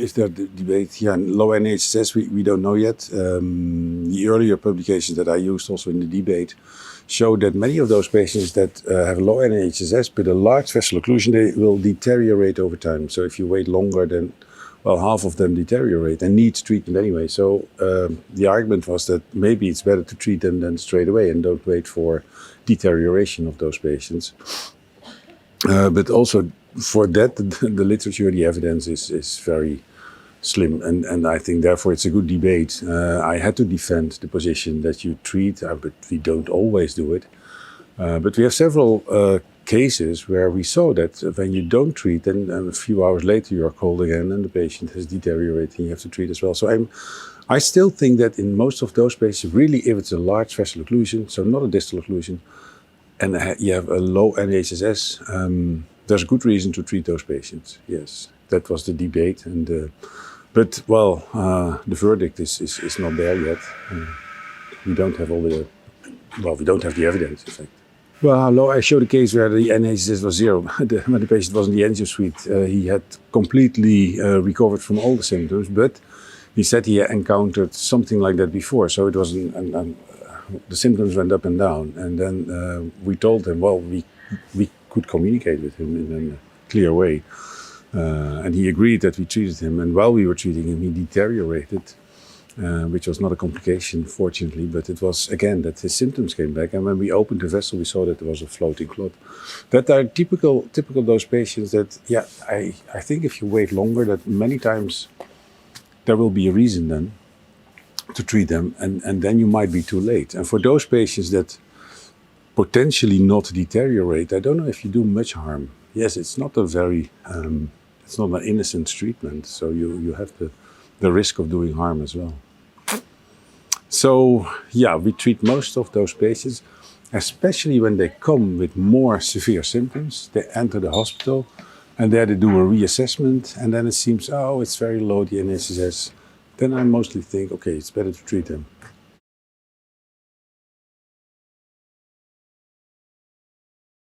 is there the debate? Yeah, low NIHSS, we don't know yet. The earlier publications that I used also in the debate show that many of those patients that have low NIHSS but a large vessel occlusion, they will deteriorate over time. So if you wait longer, then, well, half of them deteriorate and need treatment anyway. So the argument was that maybe it's better to treat them then straight away and don't wait for deterioration of those patients. But also for that, the literature, the evidence is very slim. And I think therefore it's a good debate. I had to defend the position that you treat, but we don't always do it. But we have several cases where we saw that when you don't treat, then a few hours later you are called again and the patient has deteriorated and you have to treat as well. So I still think that in most of those patients, really if it's a large vessel occlusion, so not a distal occlusion, and you have a low NIHSS, there's good reason to treat those patients. Yes, that was the debate. But well, the verdict is not there yet. We don't have we don't have the evidence, in fact. Well, I showed a case where the NIHSS was 0. When the patient was in the angio suite, he had completely recovered from all the symptoms, but he said he encountered something like that before. So it was the symptoms went up and down. And then we told him, well, we could communicate with him in a clear way. And he agreed that we treated him. And while we were treating him, he deteriorated. Which was not a complication, fortunately, but it was, again, that his symptoms came back. And when we opened the vessel, we saw that there was a floating clot. That are typical those patients that, yeah, I think if you wait longer, that many times there will be a reason then to treat them, and then you might be too late. And for those patients that potentially not deteriorate, I don't know if you do much harm. Yes, it's not a very, it's not an innocent treatment, so you have the risk of doing harm as well. So yeah, we treat most of those patients, especially when they come with more severe symptoms. They enter the hospital and there they do a reassessment and then it seems, oh, it's very low, the NIHSS. Then I mostly think, okay, it's better to treat them.